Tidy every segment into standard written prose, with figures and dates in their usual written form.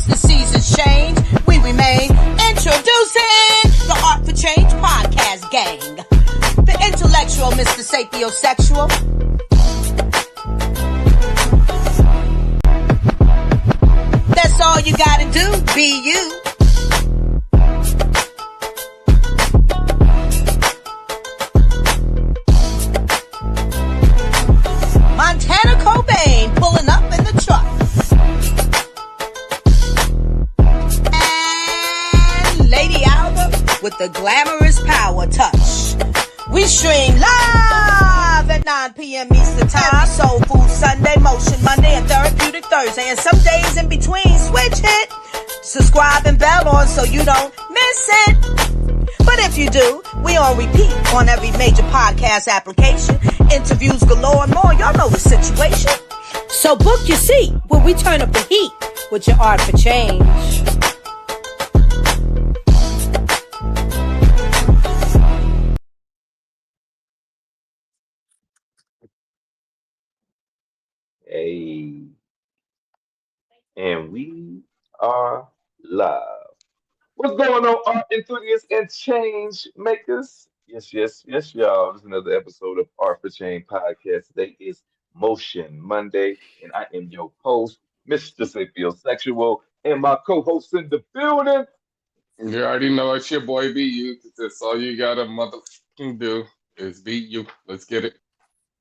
the seasons change, we remain. Introducing the Art for Change podcast gang. The intellectual Mr. Sapiosexual. That's all you gotta do, be you. Montana Cobain pulling up in the truck. And Lady Alba with the glamorous power touch. We stream live at 9 p.m. Eastern Time. Soul Food Sunday, Motion Monday, and Therapeutic Thursday. And some days in between, switch it. Subscribe and bell on so you don't miss it. But if you do, we on repeat on every major podcast application. Interviews galore and more. Y'all know the situation. So book your seat when we turn up the heat with your Art for Change. Hey, and we are live. What's going on, art enthusiasts and change makers? Yes, y'all. This is another episode of Art for Change podcast. Today is Motion Monday, and I am your host, Mr. Sapiosexual, and my co-host in the building. You already know it's your boy Be You. That's all you gotta motherfucking do is be you. Let's get it.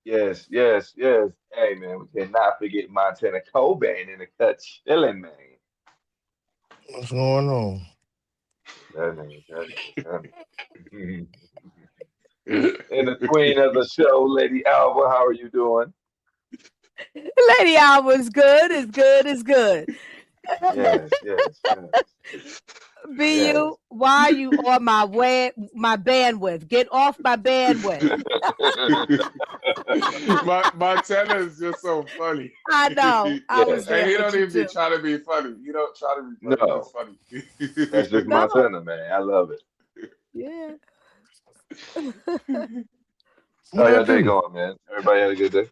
Yes. Hey, man, we cannot forget Montana Cobain in the cut chilling, man. What's going on? That name. And the queen of the show, Lady Alba, how are you doing? Lady Alba is good, is good. Yes. Be Yes. you, why are you on my bandwidth? Get off my bandwidth. Montana is just so funny. I know. I Yeah. was there And he with don't you even be too. trying to be funny. You don't try to be funny. No. That's funny. That's just No. Montana, man. I love it. Yeah. How your day going, man? Everybody had a good day?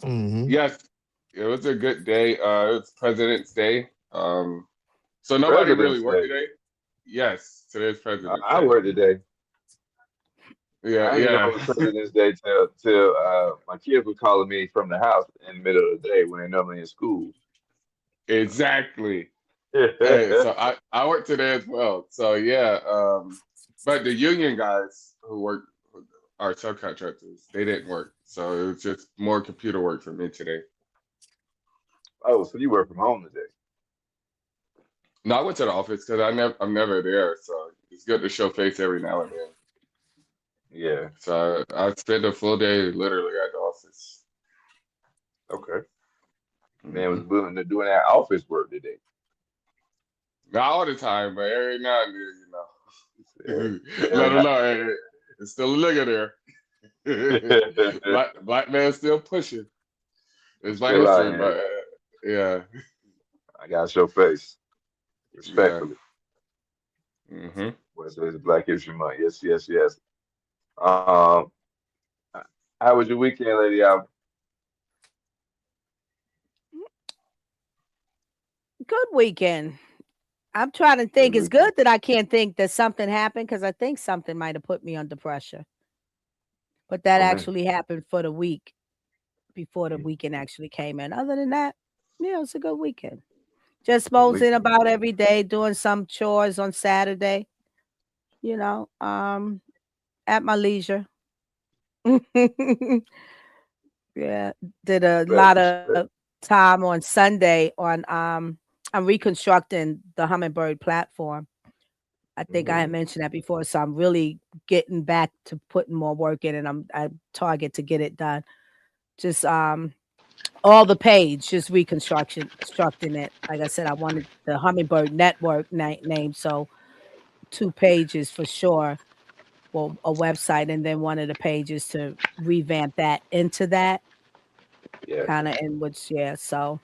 Mm-hmm. Yes, it was a good day. It's President's Day. So nobody really President's worked Day. today. Yes, today's President's I Day. worked today. Yeah, I didn't know yeah. it was President's Day till my kids were calling me from the house in the middle of the day when they're normally in school. Exactly. Hey, so I work today as well. So yeah, but the union guys who work our subcontractors, they didn't work. So it was just more computer work for me today. Oh, so you work from home today? No, I went to the office because I'm never there. So it's good to show face every now and then. Yeah. So I spent a full day literally at the office. Okay. Man was willing to doing that office work today. Not all the time, but every now and then, you know. Yeah. Let them know, hey, it's still a nigga there. Black man still pushing. It's my Still out history, here. but yeah. I gotta show face. Respectfully. Mm-hmm. Wednesday is Black History Month. Yes. Um, how was your weekend, Lady Alba? Good weekend. I'm trying to think. It's good that I can't think that something happened because I think something might have put me under pressure. But that Okay. actually happened for the week before the weekend actually came in. Other than that, yeah, it's a good weekend. Just moseying about every day, doing some chores on Saturday, you know, at my leisure. Yeah, did a lot of time on Sunday on I'm reconstructing the Hummingbird platform. I think I had mentioned that before, so I'm really getting back to putting more work in, and I target to get it done. Just all the page, just constructing it. Like I said, I wanted the Hummingbird Network name, so 2 pages for sure. Well, a website, and then one of the pages to revamp that into that. Yeah. Kind of in which, yeah. So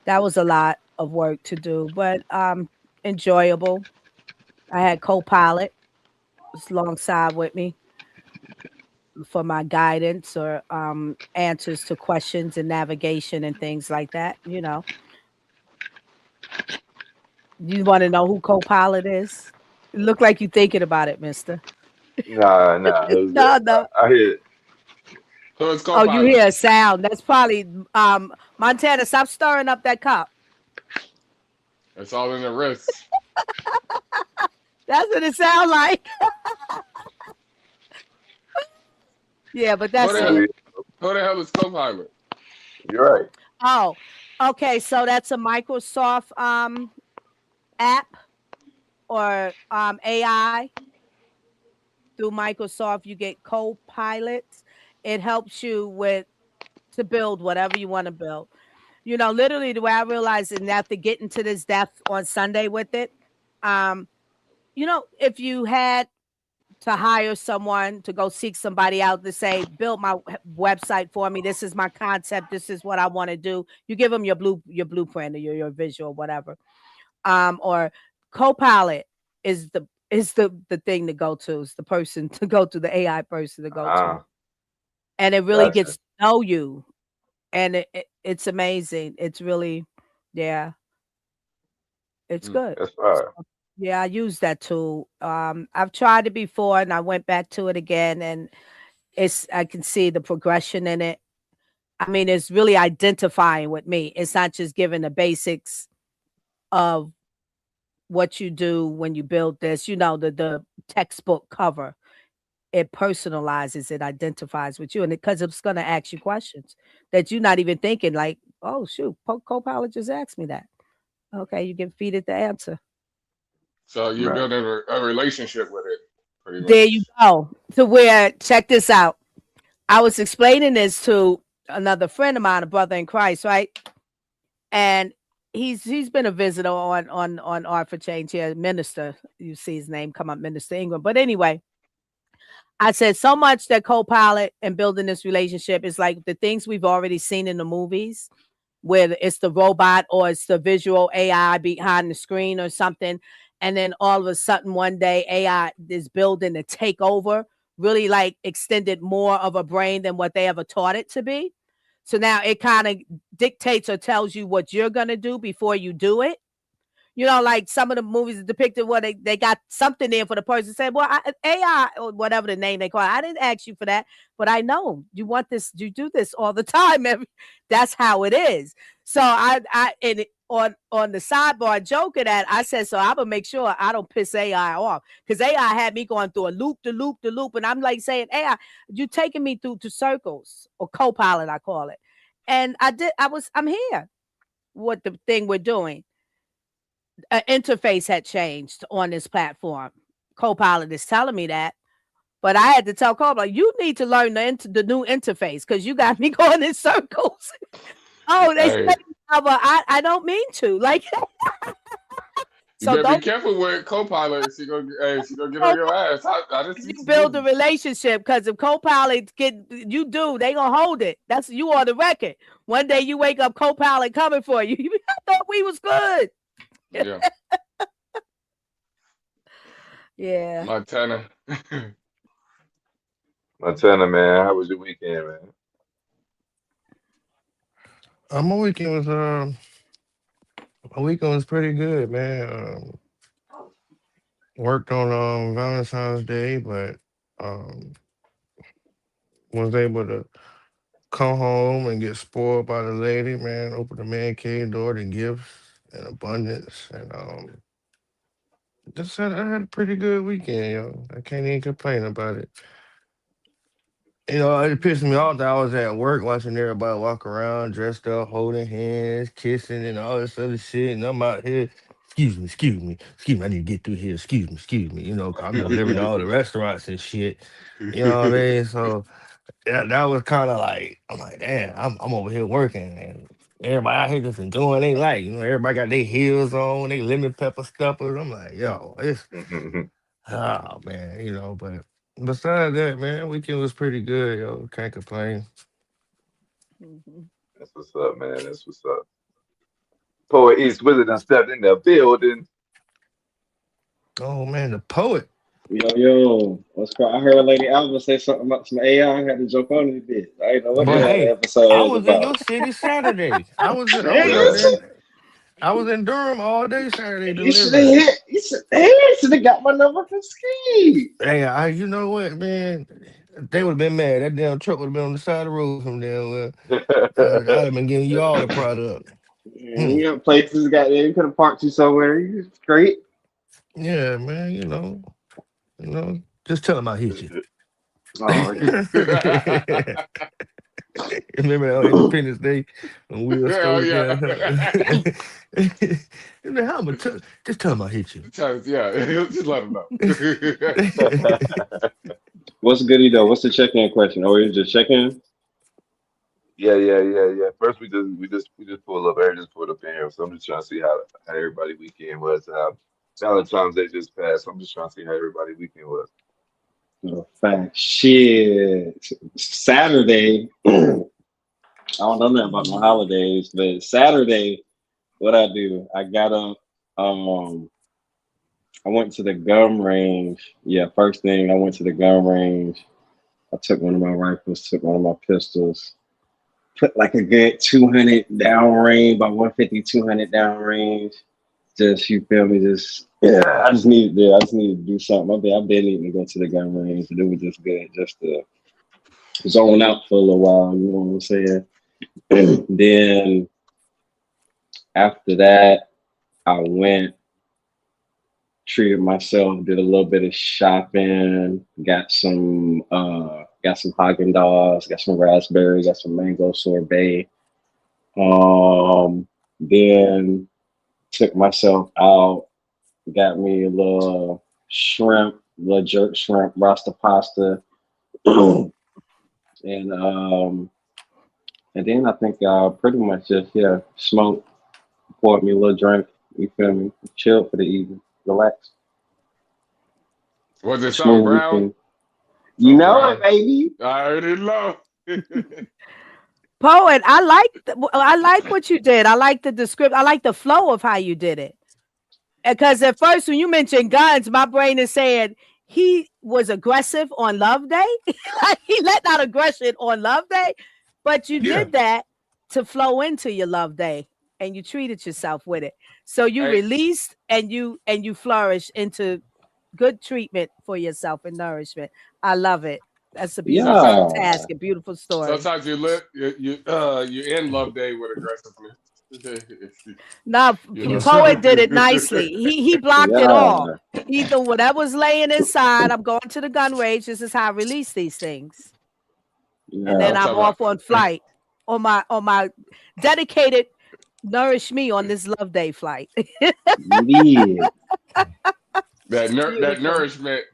that was a lot of work to do, but enjoyable. I had Copilot alongside with me for my guidance or answers to questions and navigation and things like that, you know. You want to know who Copilot is? It look like you thinking about it, mister. Nah. No. I hear it. So it's Oh, you Copilot. hear a sound. That's probably Montana, stop stirring up that cup. It's all in the wrist. That's what it sounds like. Yeah, but that's it. Who the hell is Copilot? You're right. Oh, okay. So that's a Microsoft app or AI through Microsoft. You get Copilot. It helps you to build whatever you want to build. You know, literally the way I realized it, and after getting to this depth on Sunday with it, you know, if you had to hire someone to go seek somebody out to say, build my website for me. This is my concept. This is what I want to do. You give them your blueprint or your visual, whatever. Or Copilot is the thing to go to. It's the person to go to, the AI person to go to. And it really gets to know you. And it's amazing. It's really, yeah. It's good. That's right. Yeah, I use that tool. I've tried it before and I went back to it again, and I can see the progression in it. I mean, it's really identifying with me. It's not just giving the basics of what you do when you build this, you know, the textbook cover. It personalizes, it identifies with you, and because it's going to ask you questions that you're not even thinking, like, oh shoot, Copilot just asked me that. Okay, you can feed it the answer. So you're building a relationship with it, pretty much. There you go. To where, check this out. I was explaining this to another friend of mine, a brother in Christ, right? And he's been a visitor on Art for Change here, Minister. You see his name come up, Minister Ingram. But anyway, I said so much that Copilot and building this relationship is like the things we've already seen in the movies, where it's the robot or it's the visual AI behind the screen or something. And then all of a sudden one day AI is building to take over, really like extended more of a brain than what they ever taught it to be. So now it kind of dictates or tells you what you're going to do before you do it. You know, like some of the movies depicted where they got something there for the person saying, well, AI or whatever the name they call it, I didn't ask you for that, but I know you want this. You do this all the time. That's how it is. So on the sidebar joking at, I said, so I'm gonna make sure I don't piss AI off, because AI had me going through a loop, and I'm like saying, AI, you taking me through to circles, or Copilot, I call it. And I'm here. What the thing we're doing. Interface had changed on this platform. Copilot is telling me that, but I had to tell Copilot, you need to learn the new interface, because you got me going in circles. Oh, they say, but I don't mean to. Like, so you better be careful with Copilot. She's gonna get on your ass. You build a relationship, because if Copilot they gonna hold it. That's you on the record. One day you wake up, Copilot coming for you. I thought we was good. Yeah. Yeah. Montana, man. How was your weekend, man? My weekend was pretty good, man. Worked on Valentine's Day, but was able to come home and get spoiled by the lady, man. Open the man cave door to gifts and abundance, and I had a pretty good weekend, yo. I can't even complain about it. You know, it pissed me off that I was at work watching everybody walk around dressed up, holding hands, kissing, and all this other shit, and I'm out here. Excuse me. I need to get through here. Excuse me. You know, 'cause I'm delivering to all the restaurants and shit. You know what I mean? So that was kind of like, I'm like, damn, I'm over here working, and everybody out here just enjoying their life. You know, everybody got their heels on, they lemon pepper stuffers. I'm like, yo, it's oh man, you know. But besides that, man, weekend was pretty good, yo. Can't complain. That's what's up, man. That's what's up. Poet East Wizard done stepped in the building. Oh man, the poet. Yo, what's called? I heard Lady Alva say something about some AI. I had to jump on it a bit. I didn't know what the episode I was was about. in your city Saturday. I was Damn. up there. I was in Durham all day Saturday You should have delivering. hit. You should have got my number from Ski. Hey, you know what, man? They would have been mad. That damn truck would have been on the side of the road from there. Well, I'd have been giving you all the product. You got places got there. You could have parked you somewhere. You straight. Yeah, man. Just tell him I hit you. Oh, Remember that on Independence Day when Will Hell stole it yeah. down? How much? Just tell him I hit you. Yeah, just let him know. what's goodie though? What's the check-in question? Oh, you just check-in? Yeah. First, we just pulled up. Eric just pulled up in here, so I'm just trying to see how everybody weekend was. Valentine's Day just passed. So I'm just trying to see how everybody weekend was. Oh, fact. Shit. Saturday. I don't know nothing about my holidays, but Saturday, what I do? I got up. I went to the gun range. Yeah, first thing I went to the gun range. I took one of my rifles, took one of my pistols, put like a good 200 down range, about 150, 200 down range. Just you feel me? I just needed to do something. I've been needing to go to the gun range, and it was just good just to zone out for a little while. You know what I'm saying? Then after that, I went, treated myself, did a little bit of shopping, got some Haagen-Dazs, got some raspberry, got some mango sorbet. Then took myself out, got me a little jerk shrimp, rasta pasta, and then I think pretty much just smoked, poured me a little drink. You feel me? Chilled for the evening, relax. Was it something Smooth brown? weekend. You Something know brown? it, baby. I already know. Poet, I like what you did. I like the description. I like the flow of how you did it. Because at first, when you mentioned guns, my brain is saying he was aggressive on Love Day. Like he let out aggression on Love Day, but you Yeah. did that to flow into your Love Day, and you treated yourself with it. So you Hey, released and you flourished into good treatment for yourself and nourishment. I love it. That's a beautiful sometimes, Yeah. task, a beautiful story. sometimes you end Love Day with aggressiveness. Now, You know. Poet did it nicely. He blocked it all. Yeah. Either whatever's laying inside, I'm going to the gun range. This is how I release these things, and then I'm Yeah. I'm talking about off on flight on my dedicated nourish me on this Love Day flight. Yeah. that Beautiful. nourishment.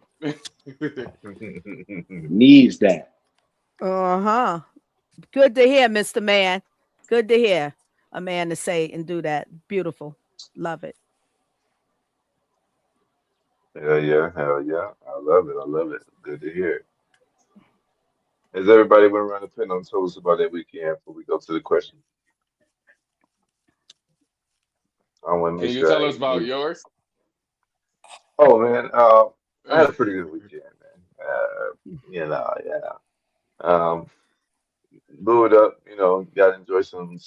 Needs that. Uh-huh. Good to hear, Mr. Man. Good to hear a man to say and do that. Beautiful. Love it. Hell yeah. I love it. Good to hear. Has everybody went around the pen and told us about their weekend before we go to the question? I want to Can make you sure tell I us ain't about leave. yours? Oh man, I had a pretty good weekend, man. Yeah. Um, Booed up, got to enjoy some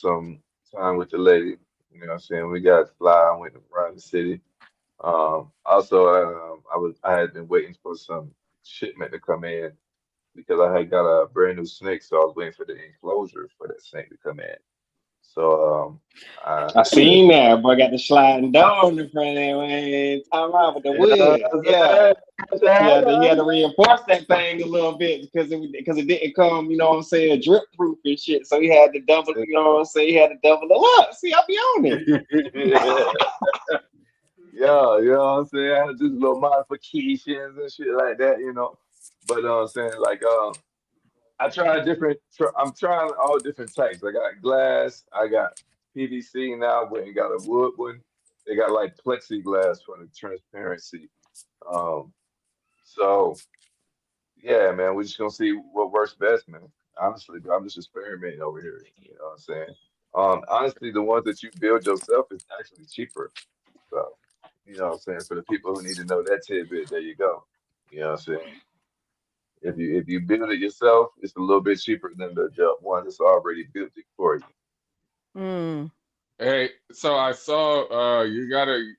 time with the lady. You know what I'm saying? We got to fly, went around the city. Also, I had been waiting for some shipment to come in because I had got a brand new snake, so I was waiting for the enclosure for that snake to come in. So I seen that, boy. Got the sliding door in the front of there, man. Time out with the you know wood. what I'm Yeah. He had to saying? reinforce that thing a little bit because it didn't come, you know what I'm saying, drip proof and shit. So he had to double, you know what I'm saying, he had to double it up. See, I'll be on it. Yeah, you know what I'm saying? I had just little modifications and shit like that. But I'm saying like I tried I'm trying all different types. I got glass, I got PVC now, went and got a wood one. They got like plexiglass for the transparency. Um, so yeah, man, we're just gonna see what works best, man. Honestly, bro, I'm just experimenting over here. You know what I'm saying? Honestly, the ones that you build yourself is actually cheaper. So, you know what I'm saying? For the people who need to know that tidbit, there you go. You know what I'm saying? If you build it yourself, it's a little bit cheaper than the one that's already built it for you. Mm. Hey, so I saw you gotta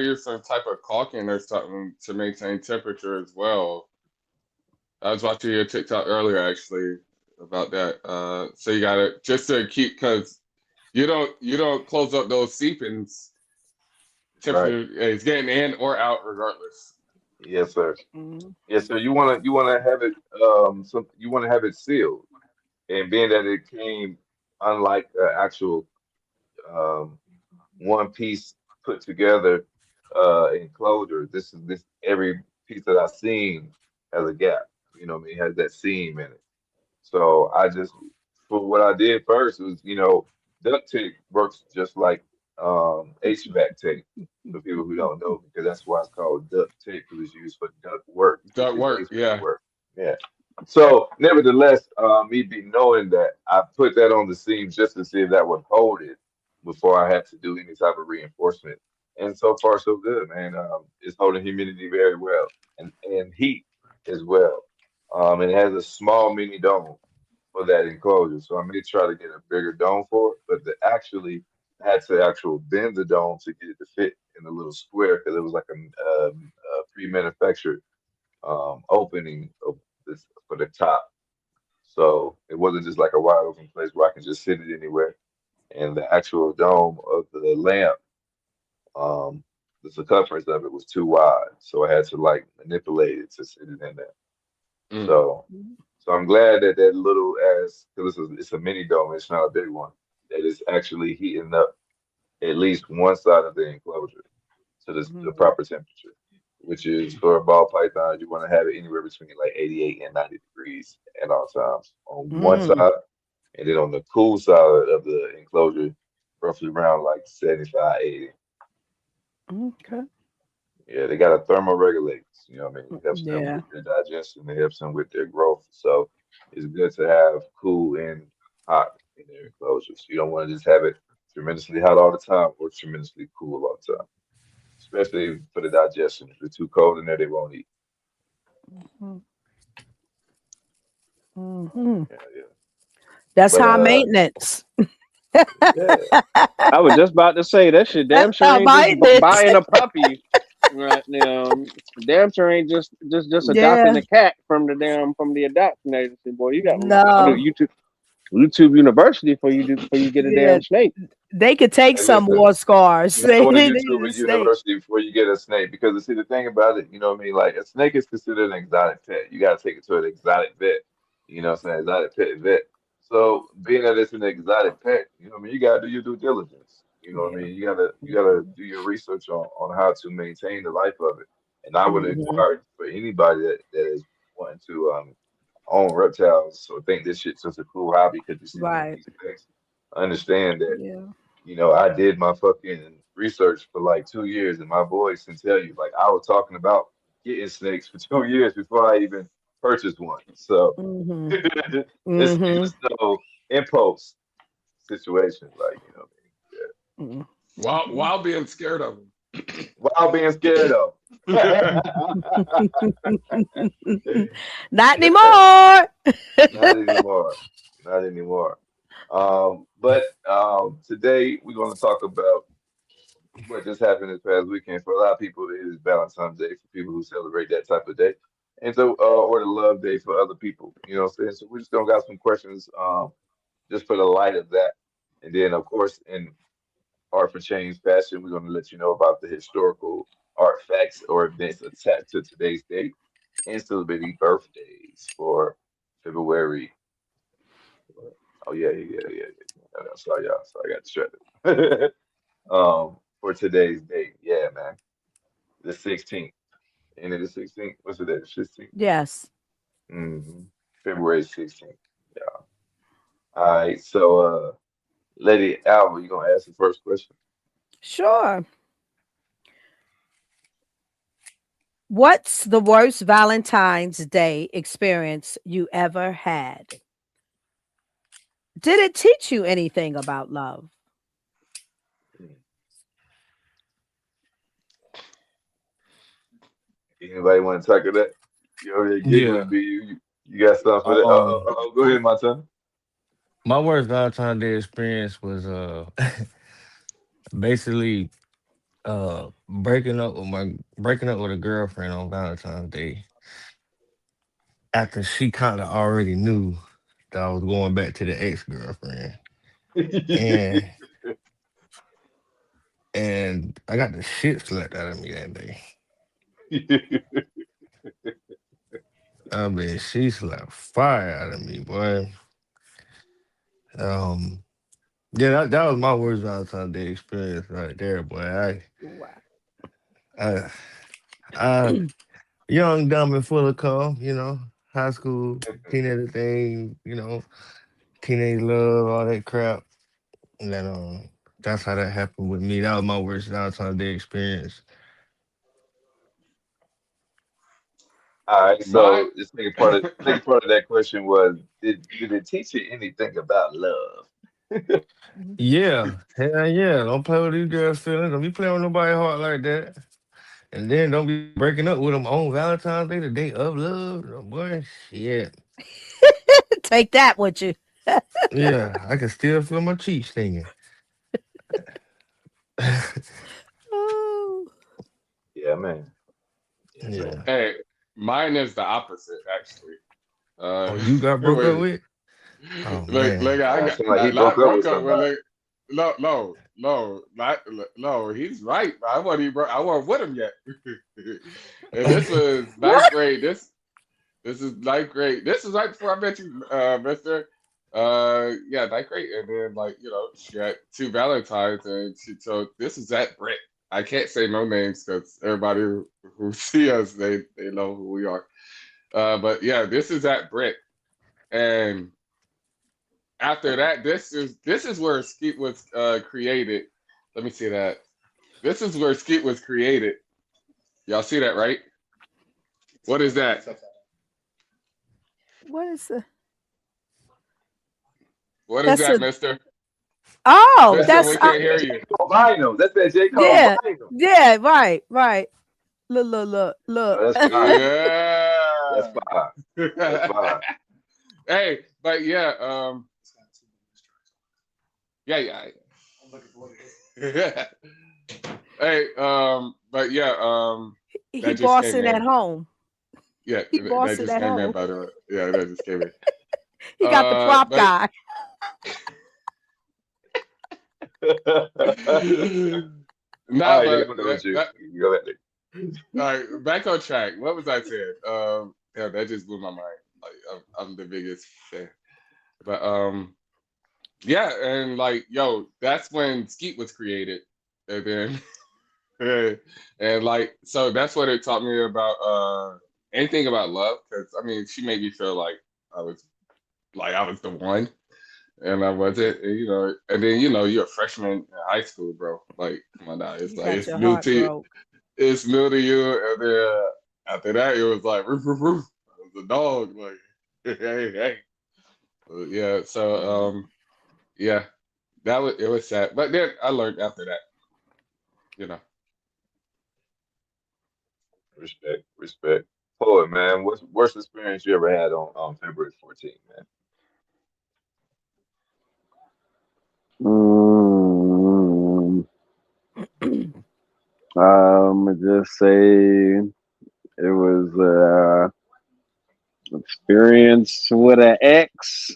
use some type of caulking or something to maintain temperature as well. I was watching your TikTok earlier actually about that. So you gotta just to keep because you don't close up those seepings. Right. Temperature is getting in or out regardless. Yes, sir. Mhm. Yes, sir. You wanna have it you wanna have it sealed, and being that it came unlike the actual um one piece put together enclosure. This every piece that I've seen has a gap. You know what I mean? Has that seam in it. So I just for what I did first was, duct tape works just like HVAC tape for people who don't know, because that's why it's called duct tape, because it's used for duct work, which That is work, HVAC yeah. work. Yeah. So nevertheless, me be knowing that, I put that on the seam just to see if that would hold it before I had to do any type of reinforcement. And so far so good, man. It's holding humidity very well, and heat as well. And it has a small mini dome for that enclosure. So I may try to get a bigger dome for it, but had to actual bend the dome to get it to fit in a little square, because it was like a pre-manufactured opening of this for the top. So it wasn't just like a wide open place where I can just sit it anywhere. And the actual dome of the lamp, um, the circumference of it was too wide, so I had to like manipulate it to sit it in there. Mm. So, so I'm glad that that little ass, because it's a mini dome, it's not a big one, that is actually heating up at least one side of the enclosure to the Mhm. proper temperature, which is for a ball python, you want to have it anywhere between like 88 and 90 degrees at all times on one Mm. side, and then on the cool side of the enclosure, roughly around like 75, 80. Okay. Yeah, they got a thermoregulate. You know what I mean? It helps them Yeah. with their digestion. It helps them with their growth. So it's good to have cool and hot in their enclosures. You don't want to just have it tremendously hot all the time or tremendously cool all the time, especially for the digestion. If it's too cold in there, they won't eat. Mm-hmm. Yeah, yeah. That's But high maintenance. yeah, I was just about to say that shit. That's Damn sure high ain't just maintenance. buying a puppy right now. Damn sure ain't just adopting Yeah. a cat from the adoption agency. Boy, you got to go to No. YouTube University before you get a Yeah. damn snake. They could take hey, some listen. war scars. You gotta They go to need YouTube a and snake. University before you get a snake, because see the thing about it, you know what I mean? Like a snake is considered an exotic pet. You gotta take it to an exotic vet. You know what I'm saying? Exotic pet vet. So being that it's an exotic pet, you know what I mean, you gotta do your due diligence. You know what I Yeah. mean? You gotta do your research on how to maintain the life of it. And I would Mm-hmm. encourage for anybody that is wanting to own reptiles or think this shit's just a cool hobby because you see them in Right. these things. Understand that, Yeah. I did my fucking research for like 2 years, and my boys can tell you, like, I was talking about getting snakes for 2 years before I even purchased one. So Mm-hmm. it Mm-hmm. was no impulse situation, like, Mm-hmm. While being scared of them. while being scared of. Not Yeah, anymore. not anymore. Not anymore. But today we're going to talk about what just happened this past weekend. For a lot of people, it is Valentine's Day for people who celebrate that type of day, and so or the Love Day for other people. You know what I'm saying? So we just gonna got some questions, just for the light of that, and then of course in Art for Change fashion, we're gonna let you know about the historical artifacts or events attached to today's date, and celebrating birthdays for February. Oh yeah. Sorry, y'all. Sorry, I got distracted. For today's date, yeah, man, the 16th. And it is 16th. What's it? 16th. Yes. Mm-hmm. February 16th. Yeah. All right. So, Lady Alva, you gonna ask the first question? Sure. What's the worst Valentine's Day experience you ever had? Did it teach you anything about love? Anybody want to tackle that? You over there Yeah. giggling, B. You got something for that? Go ahead, my son. My worst Valentine's Day experience was basically breaking up with a girlfriend on Valentine's Day after she kind of already knew that I was going back to the ex girlfriend, and I got the shit slapped out of me that day. I mean, she slapped fire out of me, boy. Um, yeah, that was my worst Valentine's Day experience right there, boy. Wow. I, I young, dumb, and full of calm, high school, teenager thing, teenage love, all that crap. And then that's how that happened with me. That was my worst Valentine's Day experience. All right, My so the second part of that question was, did it teach you anything about love? Mhm. Yeah, hell yeah. Don't play with these girls' feelings. Don't be playing with nobody heart like that. And then don't be breaking up with them on Valentine's Day, the day of love. No, boy, shit. Take that with you. Yeah, I can still feel my cheeks stinging. Oh. Yeah, man. Yeah, Yeah. man. hey, mine is the opposite actually. Oh, Uh, you got broke up wait, with? Oh look, man. I got Sound like he broke not up with broke up with somebody. it. No. He's right. I wasn't even I wasn't with him yet. And this was ninth What? grade. This is ninth grade. This is right before I met you, Mister. Yeah, ninth grade, and then she had two Valentines, and she told this is at Brett. I can't say no names because everybody who see us, they know who we are. But yeah, this is at Brett, and after that, this is where Skeet was created. Let me see that. This is where Skeet was created. Y'all see that, right? What is that? What is the? What is That's that, a. Mister? Oh, That's Mister, that's we that's can't that hear J. you. Cole vinyl. That's that J. Cole yeah, vinyl. yeah, right, right. Look. Oh, that's fire. That's Yeah. fire. That's fire. Hey, but yeah, yeah. Hey, but yeah, He that just came bossing at in. home. Yeah, He that bossing just at came in, home. by the way. Yeah, that just came in. He got the prop But guy. nah, All right, but I'm done with you. You go ahead. all right, back on track. What was I saying? Yeah, that just blew my mind. Like, I'm the biggest fan. But yeah, and yo, that's when Skeet was created, and then and so that's what it taught me about anything about love. Because I mean, she made me feel I was I was the one, and I wasn't. And then you're a freshman in high school, bro. Like, come on now, it's You got it's your new heart to you. broke. It's new to you, and then after that, it was like roof, roof, roof. I was a dog, like hey. Yeah, so yeah, it was sad, but then I learned after that, you know. Respect, respect. Poet, man, what's worst experience you ever had on February 14th, man? Mm, just say it was experience with an ex.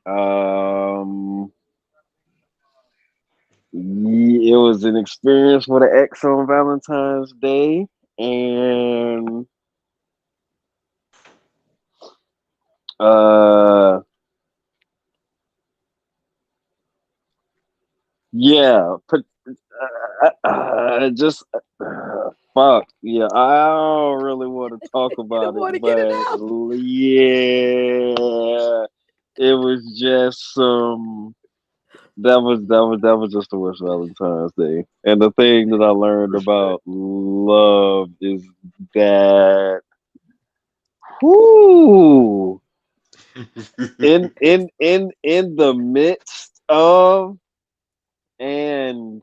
um, it was an experience with an ex on Valentine's Day, and uh, yeah, just fuck yeah. I don't really want to talk You don't about it, want to get it but out. yeah, it was just some. That was just the worst Valentine's Day. And the thing that I learned Respect. about love is that, whoo, in the midst of and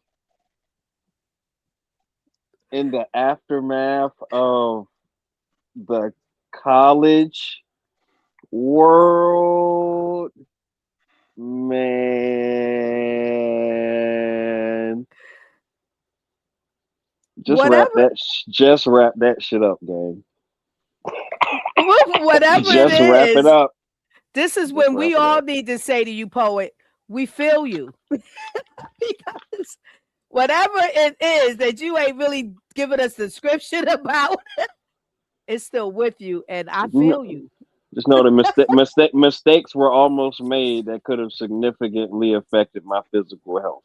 in the aftermath of the college world, man, Just whatever just wrap that shit up, gang. whatever it Just wrap it is, up. this is Just when wrap we it all up. need to say to you, poet, we feel you. Because whatever it is that you ain't really giving us description about, it's still with you, and I No, feel you. just know the mistakes were almost made that could have significantly affected my physical health.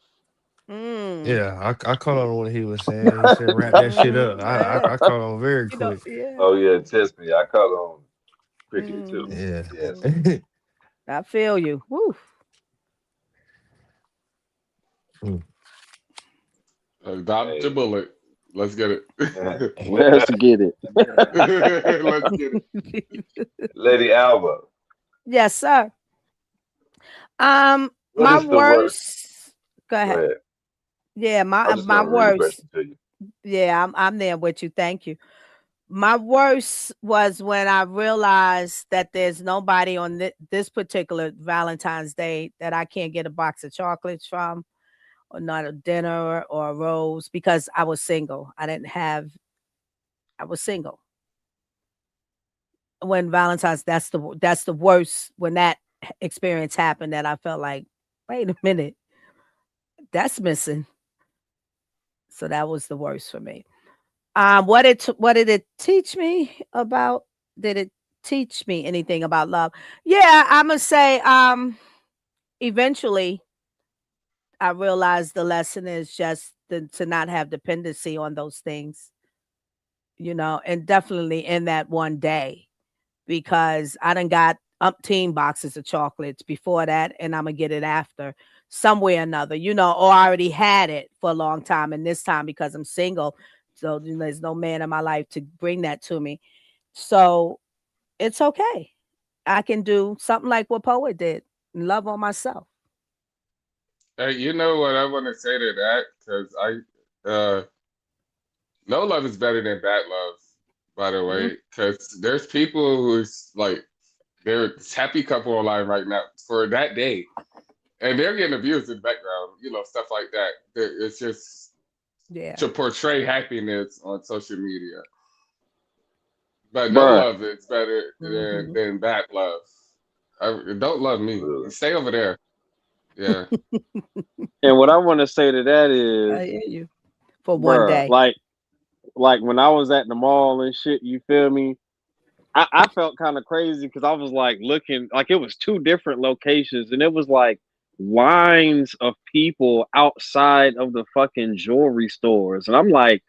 Mm. Yeah, I caught on what he was saying. He said wrap that shit up. Yeah. I caught on very You know, quick. yeah. Oh yeah, test me. I caught on quickly too. Mm. Yeah. Yes. I feel you. Woo. Dr. Hey. Bullet. Let's get it. Let's get it. Let's get it. Lady Alba, Yes, sir. what My is the word? worst. Go Go ahead. ahead. Yeah, I'm just my gonna read the worst. question to you. Yeah, I'm there with you. Thank you. My worst was when I realized that there's nobody on this particular Valentine's Day that I can't get a box of chocolates from, or not a dinner or a rose, because I was single. I was single. When Valentine's, that's the worst when that experience happened, that I felt like, wait a minute, that's missing. So that was the worst for me. What did it teach me about? Did it teach me anything about love? Yeah, I'm gonna say. Eventually, I realized the lesson is just to not have dependency on those things, and definitely in that one day, because I done got umpteen boxes of chocolates before that, and I'm gonna get it after somewhere or another, or I already had it for a long time, and this time because I'm single, so there's no man in my life to bring that to me. So it's okay. I can do something like what Poet did and love on myself. Hey, you know what I want to say to that? Because no love is better than bad love, by the Mm, way. Because there's people who's like, they're this happy couple online right now for that day, and they're getting abused in the background, stuff like that. It's just yeah. to portray happiness on social media. But no Bruh. love is better Hmm. than bad love. Don't love me. Really? Stay over there. Yeah. And what I want to say to that I is, hear you. For one bruh, day. like when I was at the mall and shit, you feel me? I felt kind of crazy because I was like looking, like it was two different locations, and it was like lines of people outside of the fucking jewelry stores. And I'm like,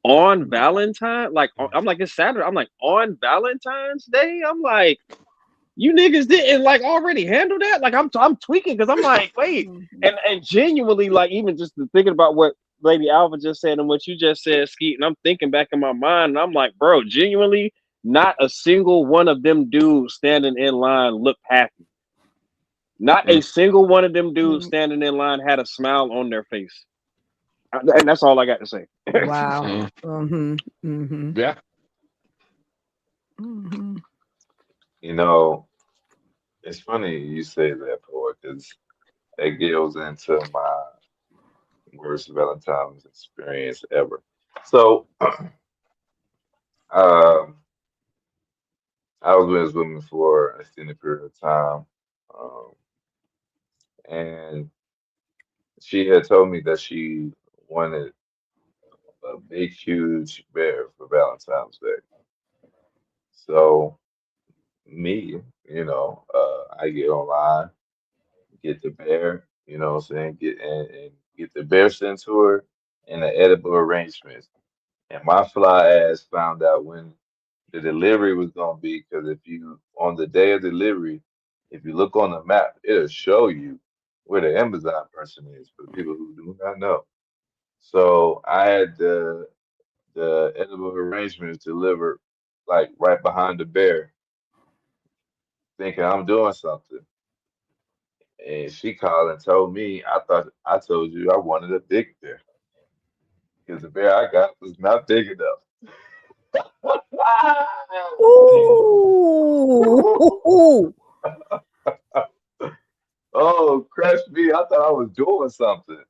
on Valentine, I'm like, it's Saturday. I'm like, on Valentine's Day? I'm like, you niggas didn't like already handle that? Like I'm tweaking because I'm like, wait, Mhm. and genuinely, like, even just thinking about what Lady Alva just said and what you just said, Skeet, and I'm thinking back in my mind, and I'm like, bro, genuinely, not a single one of them dudes standing in line looked happy. Not a single one of them dudes Mm. standing in line had a smile on their face. And that's all I got to say. Wow. Mm. Mhm. Mhm. Yeah. Mhm. You know, it's funny you say that, poet, because it goes into my worst Valentine's experience ever. So, um, I was with this woman for an extended period of time, um, and she had told me that she wanted a big, huge bear for Valentine's Day. So, me, I get online, get the bear, what I'm saying, and get the bear sent to her in an edible arrangement. And my fly ass found out when the delivery was gonna be, because if you on the day of delivery, if you look on the map, it'll show you where the Amazon person is for the people who do not know. So I had the edible arrangements delivered like right behind the bear, thinking I'm doing something. And she called and told me, I thought I told you I wanted a big bear because the bear I got was not big enough. Ooh. Oh, crush me. I thought I was doing something.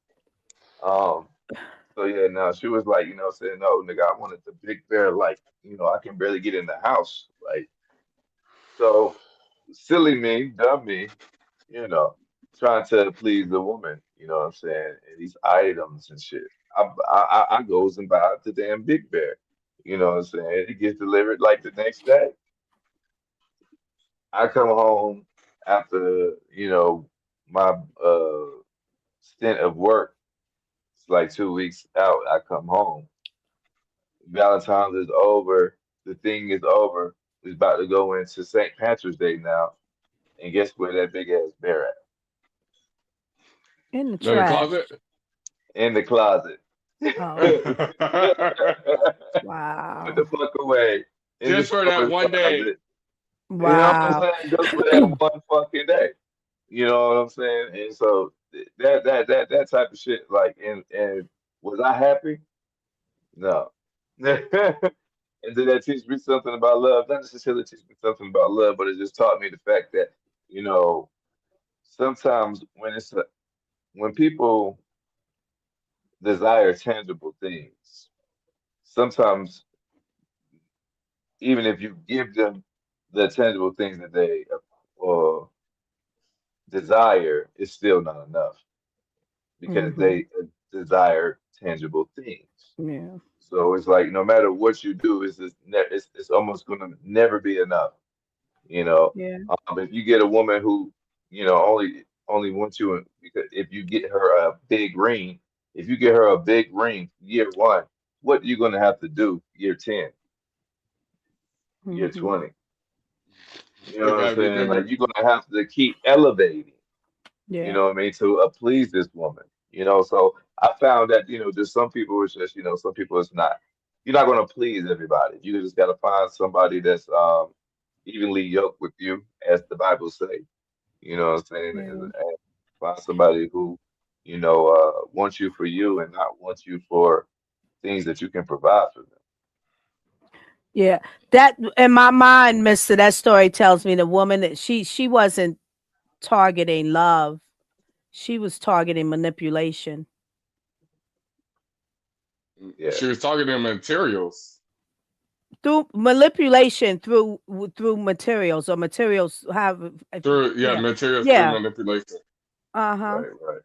Um, So yeah, now she was like, saying, no, nigga, I wanted the big bear, like, I can barely get in the house. Like, so silly me, dumb me, you know, trying to please the woman, you know what I'm saying? And these items and shit. I goes and buy the damn big bear. You know what I'm saying? It gets delivered like the next day. I come home after, my stint of work. It's like 2 weeks out. I come home. Valentine's is over. The thing is over. It's about to go into St. Patrick's Day now. And guess where that big ass bear at? In the In the trash. closet. In the closet. Oh, Put wow. the fuck away. In the Just for that storage one day. closet. You know what I'm Wow. saying? Just for that one fucking day. You know what I'm saying? And so that type of shit, like, and was I happy? No. And did that teach me something about love? Not necessarily teach me something about love, but it just taught me the fact that, you know, sometimes when people desire tangible things, sometimes even if you give them the tangible things that they desire, it's still not enough because Hmm. they desire tangible things. Yeah. So it's like no matter what you do, it's almost gonna never be enough. You know, Yeah. if you get a woman who only wants you, because if you get her a big ring, if you get her a big ring year one, what are you gonna have to do year 10, year Hmm. 20? You know It what I'm gotta be saying? Like bigger. you're gonna have to keep elevating. You Yeah. know what I mean, to please this woman. So I found that, there's some people it's just, some people it's not. You're not gonna please everybody. You just gotta find somebody that's evenly yoked with you, as the Bible say. You know what I'm saying? Yeah. And find somebody who, wants you for you and not wants you for things that you can provide for them. Yeah. That in my mind, Mister, that story tells me the woman that she wasn't targeting love. She was targeting manipulation. Yeah. She was talking in materials. Through manipulation through materials or materials have Through yeah. materials through Yeah. manipulation. Uh-huh. Right, right.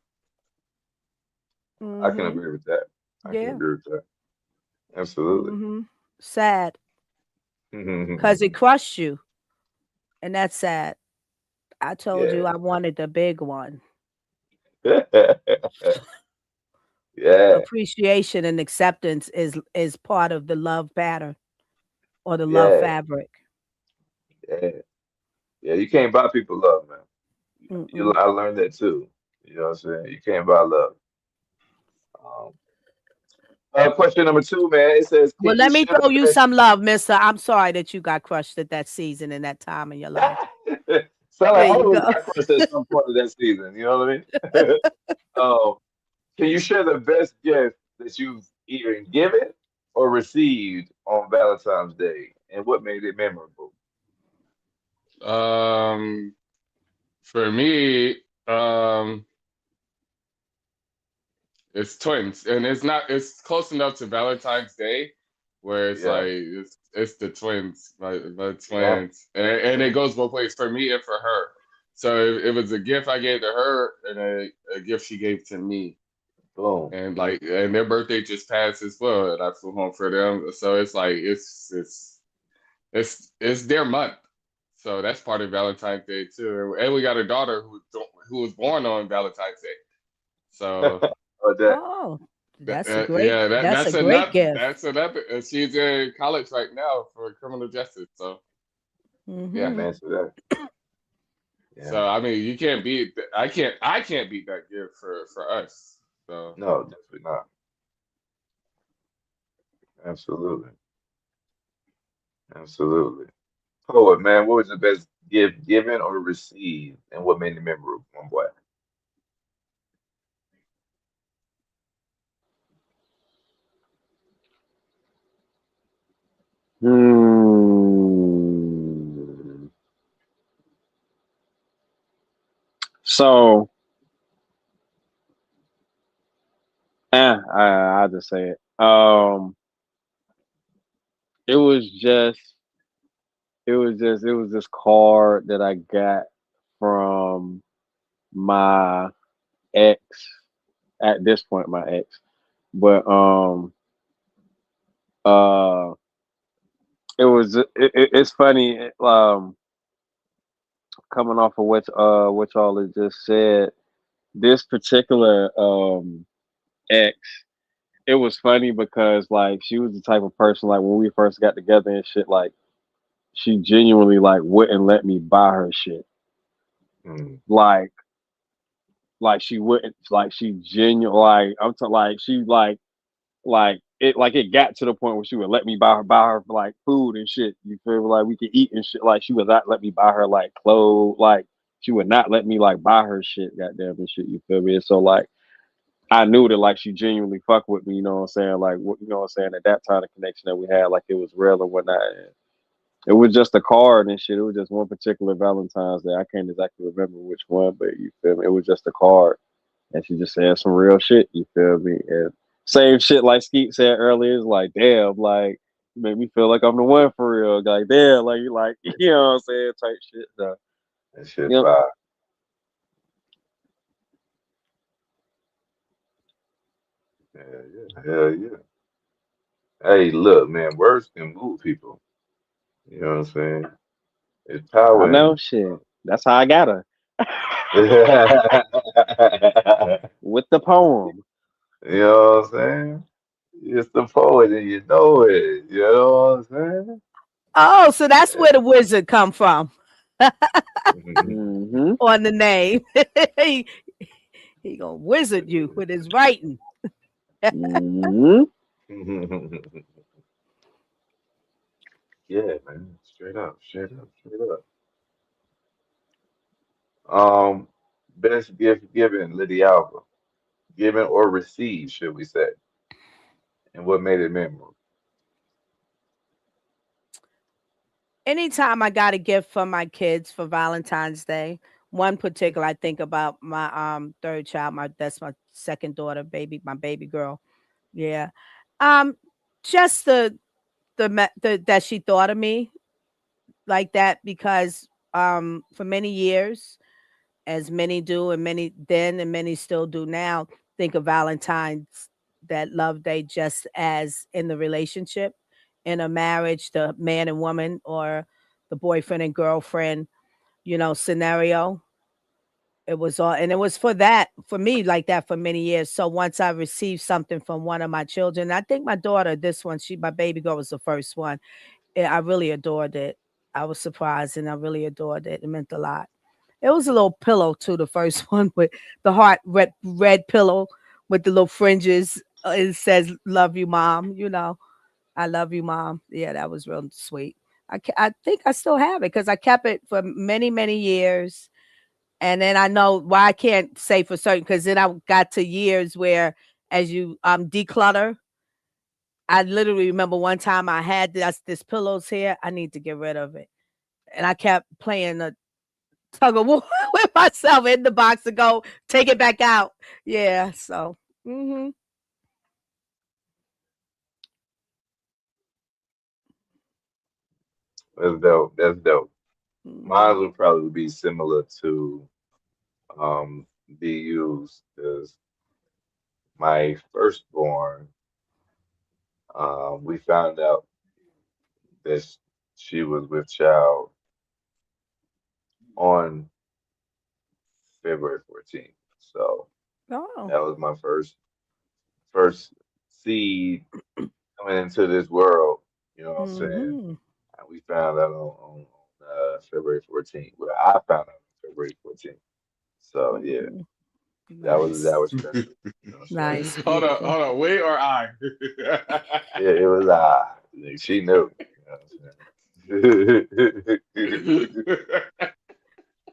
I can Mhm. agree with that. I can Yeah. agree with that. Absolutely. Mhm. Sad cuz it crushed you, and that's sad. I told Yeah. you I wanted the big one. Yeah, Appreciation and acceptance is part of the love pattern or the love yeah, fabric. yeah, yeah. You can't buy people love, man. Mm-mm. I learned that too. You know what I'm saying? You can't buy love. Um, question number two, man. It says, "Can Well, you let me share throw the you best?" some love, mister. I'm sorry that you got crushed at that season and that time in your life. Sound like There all you of us go. got crushed at some point of that season. You know what I mean? um, can you share the best gift that you've either given or received on Valentine's Day, and what made it memorable? Um, for me, it's twins, and it's not. It's close enough to Valentine's Day, where it's Yeah, like it's the twins, my yeah. twins, and it goes both ways for me and for her. So it was a gift I gave to her, and a gift she gave to me, Boom. and and their birthday just passed as well, and I flew home for them. So it's like it's their month. So that's part of Valentine's Day too, and we got a daughter who was born on Valentine's Day. So Or that. Oh, yeah, that's a great gift. that's another. She's in college right now for criminal justice. So yeah, Mhm. Amen to that. Yeah. so I mean, you can't beat. I can't beat that gift for us. So No, definitely not. Absolutely. Absolutely. Poet, man, what was the best gift given or received, and what made it memorable, my boy? Hmm. So I'll just say it. It was just it was this card that I got from my ex at this point, my ex. But uh it's funny, coming off of what y'all had just said, this particular ex, it was funny because like she was the type of person, like when we first got together and shit, like she genuinely like wouldn't let me buy her shit. Mm. Like she wouldn't, like she genuine, like like she like it got to the point where she would let me buy her like food and shit. You feel me? Like we could eat and shit. Like she would not let me buy her like clothes. Like she would not let me like buy her shit, goddamn and shit. You feel me? And so like I knew that like she genuinely fucked with me. You know what I'm saying? Like what, you know what I'm saying? At that time, the connection that we had, like it was real and whatnot. And it was just a card and shit. It was just one particular Valentine's Day. I can't exactly remember which one, but you feel me? It was just a card, and she just said some real shit. You feel me? And same shit like Skeet said earlier. It's like, damn, like you make me feel like I'm the one for real. Like, damn, like you like, you know what I'm saying? Type shit. So, That shit yep. fire. Hell yeah. Hey, look, man, words can move people. You know what I'm saying? It's I power know in shit. That's how I got her it. with the poem. You know what I'm saying? It's the poet and you know it. You know what I'm Oh, so that's where the wizard come from saying? Hmm. on the name. he, he gonna wizard you with his writing. Hmm. Yeah, man. Straight up, straight up, straight up. Best gift given, Lydia Alba. Given or received, should we say? And what made it memorable? Anytime I got a gift for my kids for Valentine's Day, one particular I think about my third child, that's my second daughter, my baby girl. Yeah. Um just that she thought of me like that because for many years, as many do and many then and many still do now, think of Valentine's, that love day, just as in the relationship, in a marriage, the man and woman, or the boyfriend and girlfriend, scenario. It was all, and it was for me like that for many years. So once I received something from one of my children, I think my daughter, this one, my baby girl was the first one. I really adored it. I was surprised and I really adored it. It meant a lot. It was a little pillow too, the first one with the heart red pillow with the little fringes. It says "Love you, mom." I love you, mom. Yeah, that was real sweet. I think I still have it because I kept it for many many years, and then I know why I can't say for certain because then I got to years where as you declutter. I literally remember one time I had this pillows here. I need to get rid of it, and I kept playing a tug of war with myself in the box to go take it back out. Yeah, so That's dope. That's dope. Mine mhm. would probably be similar to BU's because my firstborn, we found out that she was with child on February 14th. So Oh. that was my first seed coming into this world. You know what I'm saying? Mhm. And we found out on February 14th. Well, I found out on February 14th. So yeah, Mhm. that Nice. was special. You know what I'm saying? Nice. Beautiful. Hold on. We or I? It was she knew. You know what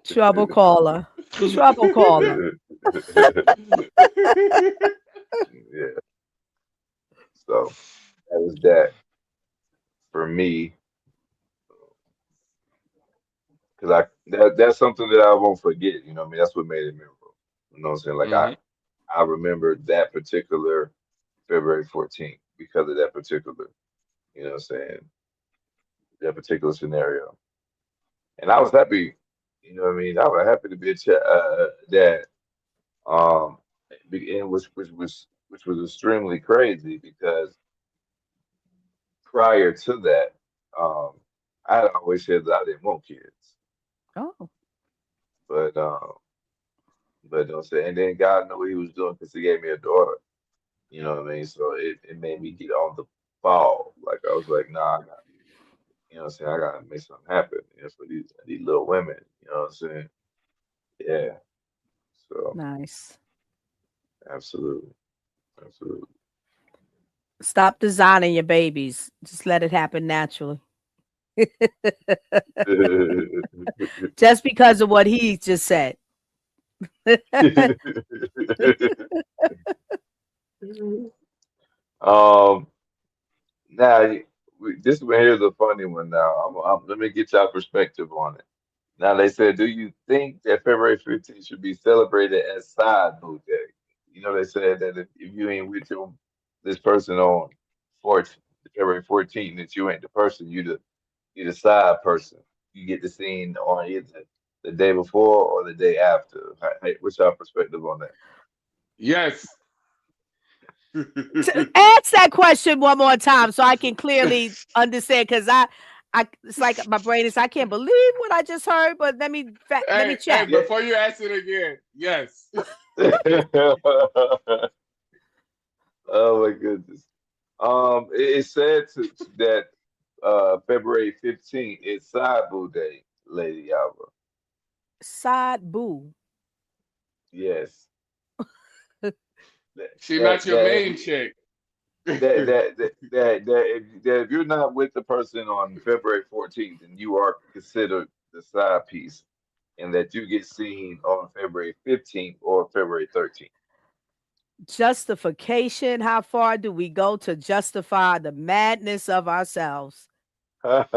Trouble caller. Trouble caller. I'm saying? Yeah. So that was that for me. Because that's something that I won't forget. You know what I mean? That's what made it memorable. You know what I'm saying? Like Hmm. I remember that particular February 14th because of that particular, you know what I'm saying, that particular scenario. And I was happy, you know what I mean? I was happy to be a dad. Um, and which was extremely crazy because prior to that, um, I had always said that I didn't want kids, Oh, but don't say. And then God knew what He was doing because He gave me a daughter. You know what I mean? So it made me get on the ball. Like I was like, nah, you know what I'm saying? I gotta make something happen. You know, for these little women. You know what I'm saying? Yeah. So nice. absolutely, absolutely. Stop designing your babies. Just let it happen naturally. Just because of what he just said. um. Now, this one here's a funny one. Now, let me get y'all perspective on it. Now, they said, do you think that February 15th should be celebrated as Side Boo Day? You know, they said that if you ain't with this person on 14, February 14th, that you ain't the person, you the side person. You get the scene on either the day before or the day after. Hey, what's your perspective on that? Yes. Ask that question one more time so I can clearly understand. Because it's like my brain is. I can't believe what I just heard. But let me Hey, check. before you ask it again, yes. Oh my goodness. It said that February 15th is Saibu Day, Lady Alva. Side boo. Yes. She That not your that main chick. if you're not with the person on February 14th, then you are considered the side piece, and that you get seen on February 15th or February 13th. Justification. How far do we go to justify the madness of ourselves? That's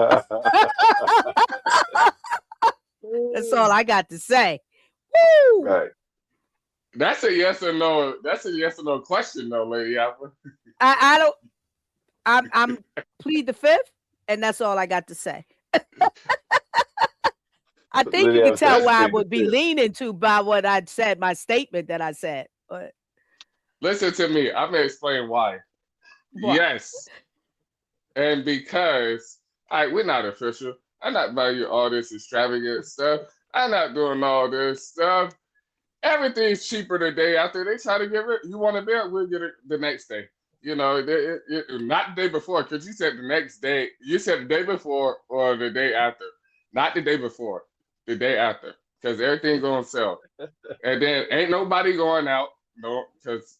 all I got to say. Woo! Right. That's a yes or no. That's a yes or no question, though, Lady Alpha. I don't. I'm plead the fifth, and that's all I got to say. I think you can tell where I would be leaning to by what I'd said, my statement that I said. But listen to me. I'm gonna explain why. what? Yes, and because we're not official. I'm not buying you all this extravagant stuff. I'm not doing all this stuff. Everything's cheaper the day after. They try to give it. You want a bed? We'll get it the next day. You know, not the day before, because you said the next day. You said the day before or the day after, not the day before, the day after, because everything's on sale. And then ain't nobody going out, no, because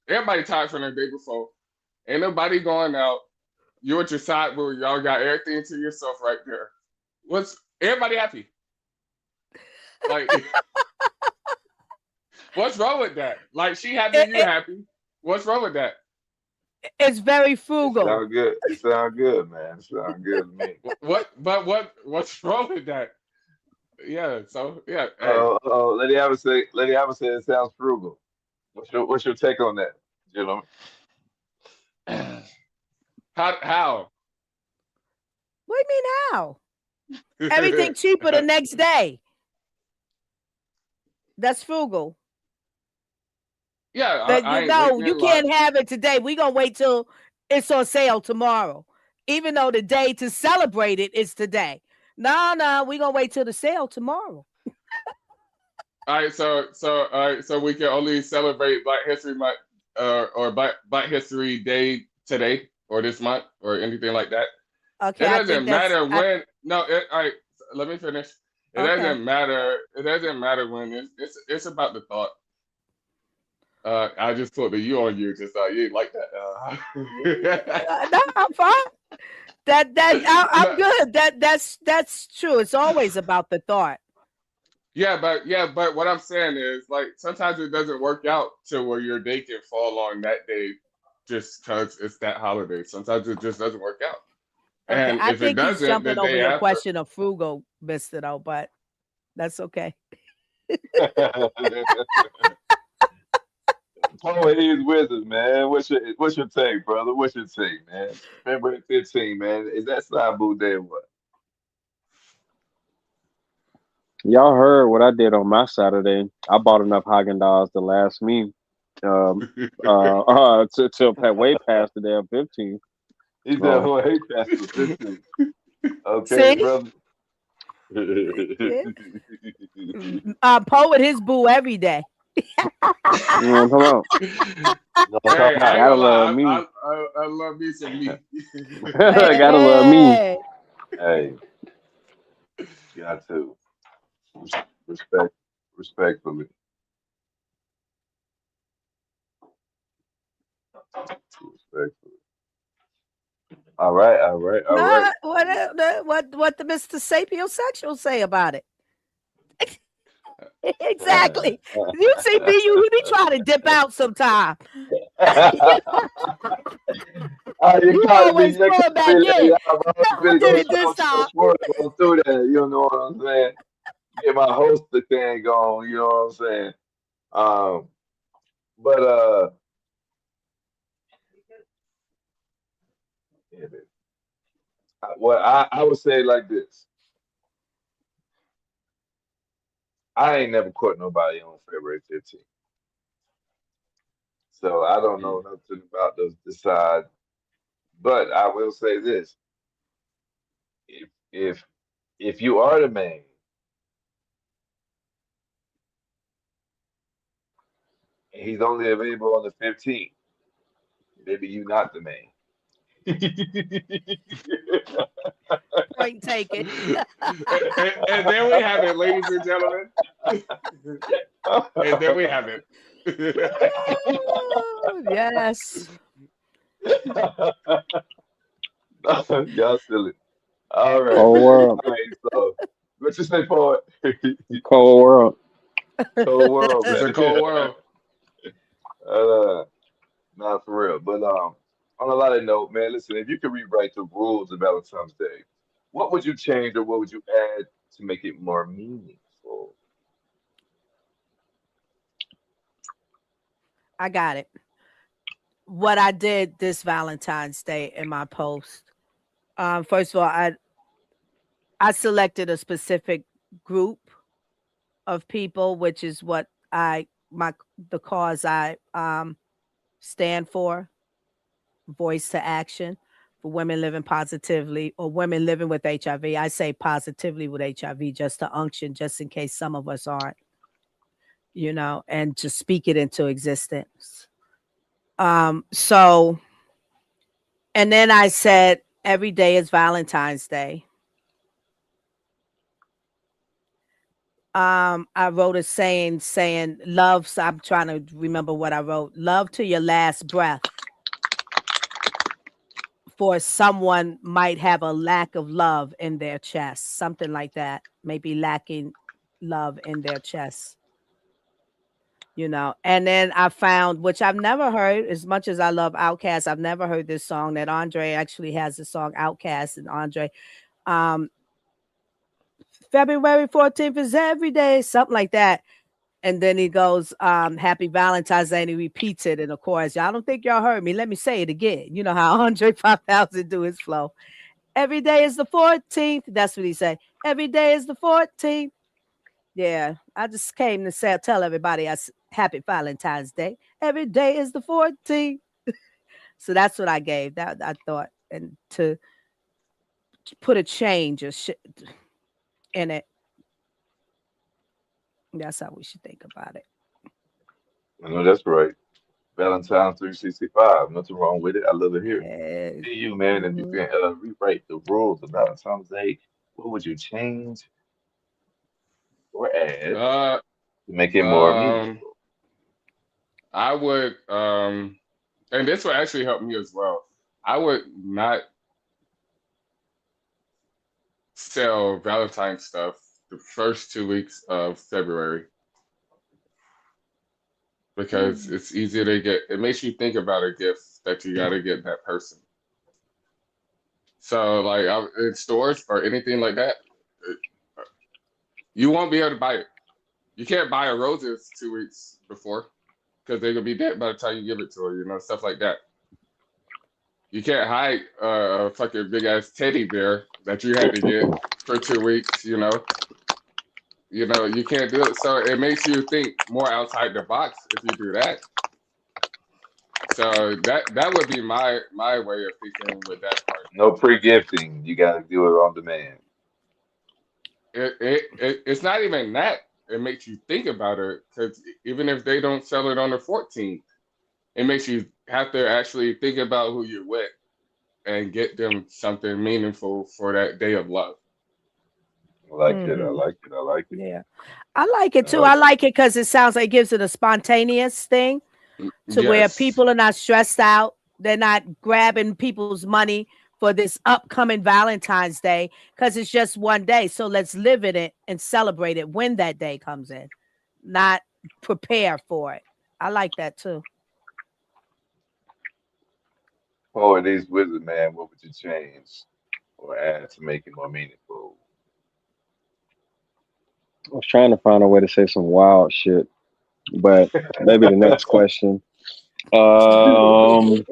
everybody tired from the day before. Ain't nobody going out. You at your side boo, y'all got everything to yourself right there. What's everybody happy? Like, what's wrong with that? Like, she happy, you happy. What's wrong with that? It's very It frugal. sound good. It sound good, man. It sound good to me. What's wrong with that? Yeah, so yeah. Hey. Oh, Lady Alva say it sounds frugal. What's your take on that, gentlemen? How? What do you mean how? Everything cheaper the next day. That's frugal. Yeah, you can't have it today. We're gonna wait till it's on sale tomorrow. Even though the day to celebrate it is today. No, we're gonna wait till the sale tomorrow. All right, so we can only celebrate Black History Month or Black History Day today or this month or anything like that. Okay, it doesn't matter when. All right, let me finish. It doesn't matter. It doesn't matter when. It's about the thought. I just put the "you" on you, just you didn't like that. No, I'm fine. I'm good. That's true. It's always about the thought. Yeah, but what I'm saying is, like, sometimes it doesn't work out to where your day can fall on that day, just because it's that holiday. Sometimes it just doesn't work out. Okay, And I if think it he's doesn't, jumping the over day your after. question of frugal, Mister, though, but that's okay. Poet is wizard, man. What's your take, brother? What's your take, man? February 15, man. Is that Sabu Day or what? Y'all heard what I did on my Saturday. I bought enough Haagen Dazs to last me till way past the damn 15. He said, Um, "Oh, hey, Pastor 15." Okay, See, brother. Poet his boo every day. you know what I'm No, I'm Hey, talking I about? ain't about. Gotta gonna love lie. me. I love me some meat. Gotta love me. Hey, Hey, got to respect, respectfully, respectfully. All right, all right, all right. nah, what the Mr. Sapiosexual say about it? Exactly. You see, he be trying to dip out sometime. You You caught me. always You pull it caught me back like, in. yeah, bro. I'm I finna did go it this show time. Schwartz going through that. You know what I'm saying? Get my hoster thing going. You know what I'm saying? Um, but yeah, man. Well, I would say it like this. I ain't never caught nobody on February 15th, so I don't know Mm. nothing about the side. But I will say this: if if if you are the man, and he's only available on the 15th, maybe you not the man. Point taken. And there we have it, ladies and gentlemen. And there we have it. Ooh, yes. Y'all silly. All right. Cold world. All right. So, what you say, poet? Cold world. Cold world, It's a man. cold world. uh, Not for real. But on a lighter note, man, listen. If you could rewrite the rules of Valentine's Day, what would you change or what would you add to make it more meaningful? I got it. What I did this Valentine's Day in my post. First of all, I selected a specific group of people, which is what the cause I stand for, voice to action for women living positively or women living with HIV. I say positively with HIV just to unction, just in case some of us aren't, and to speak it into existence. So, and then I said, every day is Valentine's Day. I wrote a saying love. So I'm trying to remember what I wrote. Love to your last breath. For someone might have a lack of love in their chest, something like that, maybe lacking love in their chest, And then I found, which I've never heard, as much as I love Outkast, I've never heard this song that Andre actually has the song Outkast and Andre. February 14th is every day, something like that. And then he goes, Happy Valentine's Day, and he repeats it in the chorus. Y'all don't think y'all heard me. Let me say it again. You know how Andre 5000 do his flow. Every day is the 14th. That's what he said. Every day is the 14th. Yeah, I just came to tell everybody Happy Valentine's Day. Every day is the 14th. So that's what I gave. That I thought, and to put a change in it. That's how we should think about it. I know that's right. Valentine's 365. Nothing wrong with it. I love it here. Yeah. See you, man. If you Mhm. can rewrite the rules of Valentine's Day, what would you change or add Uh, to make it more um, meaningful? I would, and this would actually help me as well. I would not sell Valentine's stuff the first 2 weeks of February because it's easier to get. It makes you think about a gift that you got to get that person. So, like in stores or anything like that, you won't be able to buy it. You can't buy a roses 2 weeks before. because they're gonna be dead by the time you give it to her. You know, stuff like that. You can't hide a fucking big ass teddy bear that you had to get for 2 weeks. You can't do it. So it makes you think more outside the box if you do that. So that would be my way of thinking with that part. No pre-gifting. You got to do it on demand. It's not even that. It makes you think about it, because even if they don't sell it on the 14th, it makes you have to actually think about who you're with and get them something meaningful for that day of love. I like it. I like it. I like it. Yeah, I like it too. I like it because it sounds like it gives it a spontaneous thing to where Yes. people are not stressed out. They're not grabbing people's money for this upcoming Valentine's Day because it's just one day. So let's live in it and celebrate it when that day comes in, not prepare for it. I like that too. For these wizard man, what would you change or add to make it more meaningful? I was trying to find a way to say some wild shit, but maybe the next question. View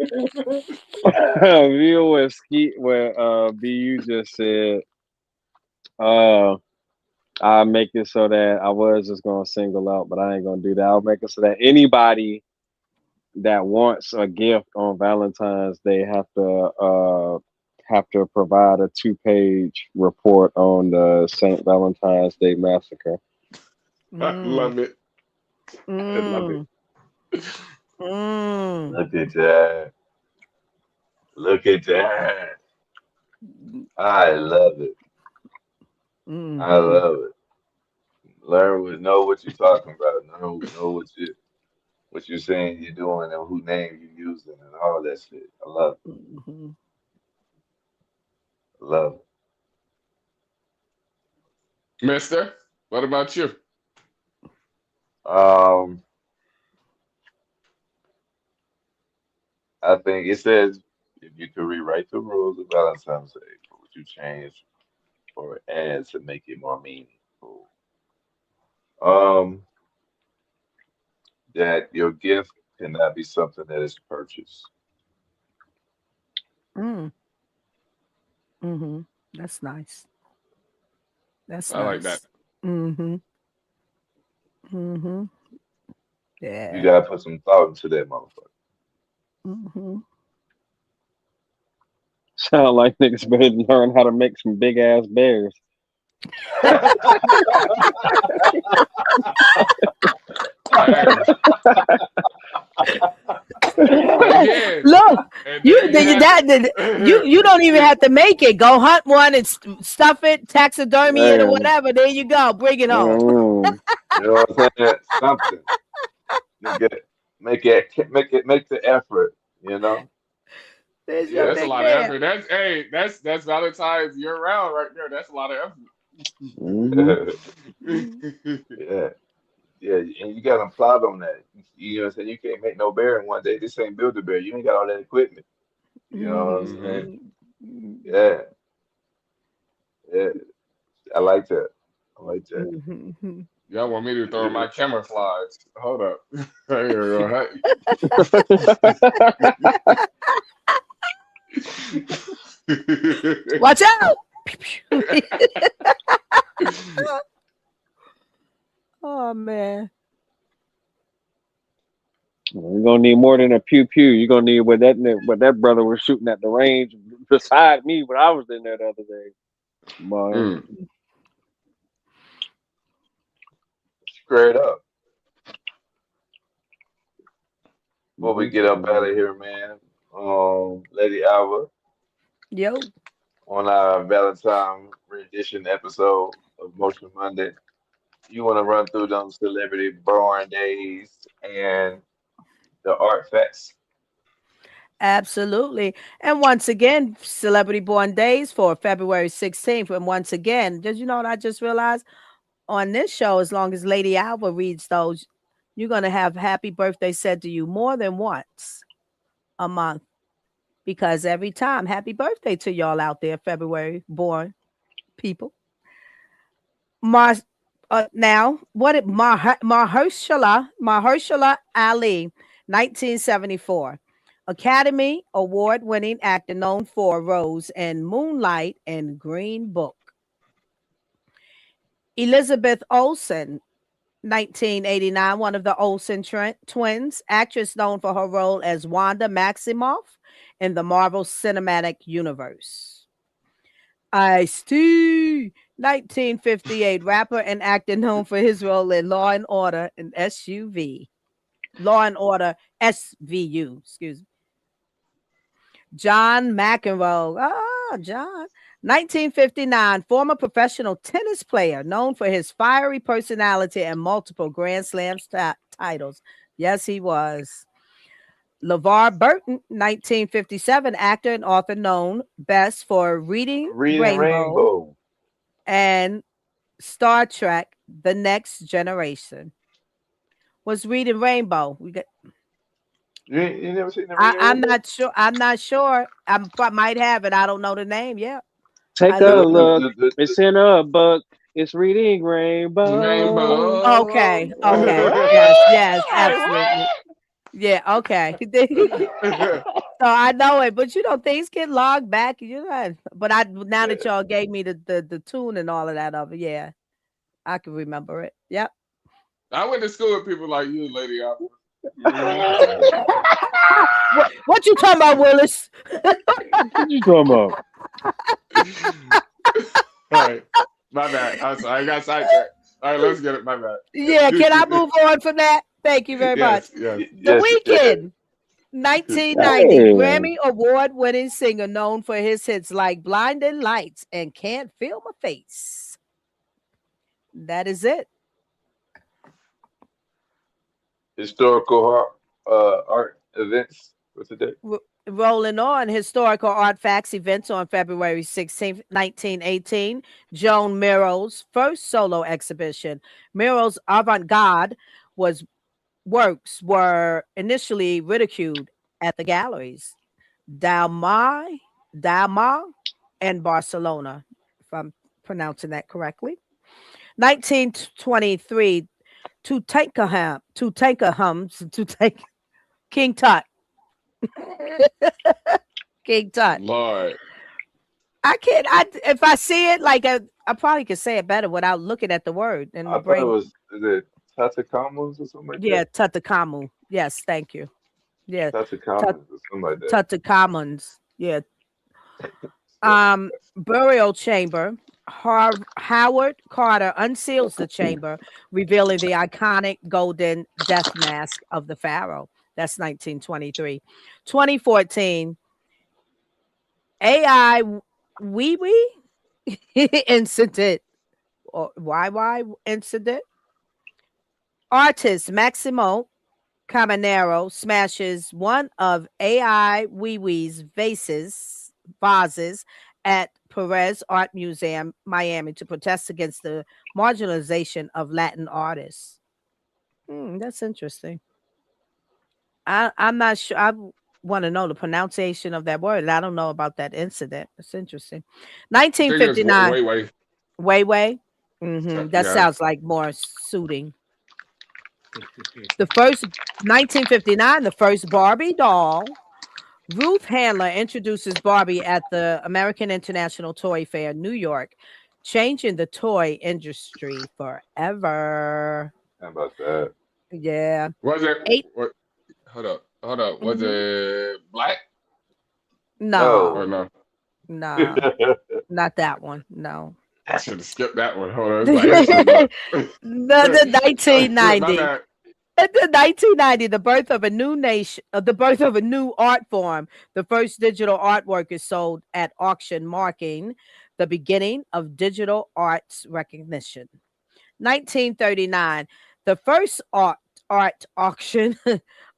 what BU just said. I'll make it so that I was just gonna single out, but I ain't gonna do that. I'll make it so that anybody that wants a gift on Valentine's Day have to provide a 2-page report on the St. Valentine's Day massacre. I love it. I love it. Look at that. Look at that. I love it. I love it. Know what you're talking about. Know what you're saying you're doing and who name you're using and all that shit. I love it. I love it. Mister, what about you? I think it says if you could rewrite the rules of Valentine's Day, what would you change or add to make it more meaningful? Um, that your gift cannot be something that is purchased. That's nice. That's I like that. nice. You Yeah. gotta put some thought into that motherfucker. Sound like niggas better learn how to make some big ass bears. Again, Look, and you there you don't even have to make it. Go hunt one and stuff it, taxidermy it or Man. whatever. There you go. Bring it home. Mm. You know what I'm saying? Something. Nigga, make the effort, you know? There's Yeah, your that's a big lot bear. of effort. That's Valentine's year round right there. That's a lot of Yeah. Yeah, and you gotta plot on that. You know what I'm saying? You can't make no bear in one day. This ain't build a bear. You ain't got all that equipment. You know what I'm saying? Yeah. Yeah. I like that. I like that. Y'all want me to throw my camouflage? Hold up. Right. Watch out! Oh man. You're gonna need more than a pew pew. You're gonna need what that brother was shooting at the range beside me when I was in there the other day. Boy. Straight up. Before we get up out of here, man, Lady Alva, Yo. on our Valentine rendition episode of Motion Monday, you want to run through them celebrity born days and the art facts? Absolutely. And once again, Celebrity Born Days for February 16th. And once again, did you know what I just realized? On this show, as long as Lady Alva reads those, you're going to have happy birthday said to you more than once a month. Because every time, happy birthday to y'all out there, February born people. Now, what did Mahershala Ali, 1974, Academy Award-winning actor known for roles in Moonlight and Green Book. Elizabeth Olsen, 1989, one of the Olsen twins, actress known for her role as Wanda Maximoff in the Marvel Cinematic Universe. Ice-T, 1958, rapper and actor known for his role in Law and Order and Law and Order SVU, excuse me. John McEnroe, John, 1959, former professional tennis player known for his fiery personality and multiple Grand Slam titles. Yes, he was. LeVar Burton, 1957, actor and author known best for Reading Rainbow and Star Trek: The Next Generation. Was Reading Rainbow? We got. You never seen the I'm not sure. I'm not sure. I might have it. I don't know the name. Yeah. Take a look. It's in a book. It's Reading Rainbow. Rainbow. Okay. Yes, absolutely. Yeah, okay. So I know it, but things get logged back. But now that y'all gave me the tune and all of that of it, yeah, I can remember it. Yep. I went to school with people like you, Lady Opera. What you talking about, Willis? What you talking about? All right, my bad. I'm sorry, I got sidetracked. All right, let's get it. My bad. Yeah, can I move on from that? Thank you very much. Yes. The Weeknd, 1990, Grammy Award-winning singer known for his hits like Blinding Lights and Can't Feel My Face. That is it. Historical art events for today. Rolling on, historical art facts events on February 16th, 1918. Joan Miro's first solo exhibition. Miro's avant-garde works were initially ridiculed at the galleries Dalmau and Barcelona, if I'm pronouncing that correctly. 1923, King Tut. King Tut. Lord. If I see it, I probably could say it better without looking at the word in my brain. Is it Tutankhamun or something like that? Tutankhamun. Yes, thank you. Yeah. Tutankhamun or something like that. Tutankhamun's. Yeah. Burial chamber. Howard Carter unseals the chamber, revealing the iconic golden death mask of the pharaoh. That's 1923. 2014, AI Wee incident or YY incident. Artist Maximo Caminero smashes one of AI Wee's vases at Perez Art Museum, Miami, to protest against the marginalization of Latin artists. That's interesting. I'm not sure. I want to know the pronunciation of that word. I don't know about that incident. It's interesting. 1959. Way. That sounds like more suiting. The first 1959, the first Barbie doll. Ruth Handler introduces Barbie at the American International Toy Fair, New York, changing the toy industry forever. How about that? Yeah. Was it? Hold up. Was it black? No. Or no? No. Not that one. No. I should have skipped that one. Hold on. The 1990. In the 1990, the birth of a new art form. The first digital artwork is sold at auction, marking the beginning of digital arts recognition. 1939, the first art auction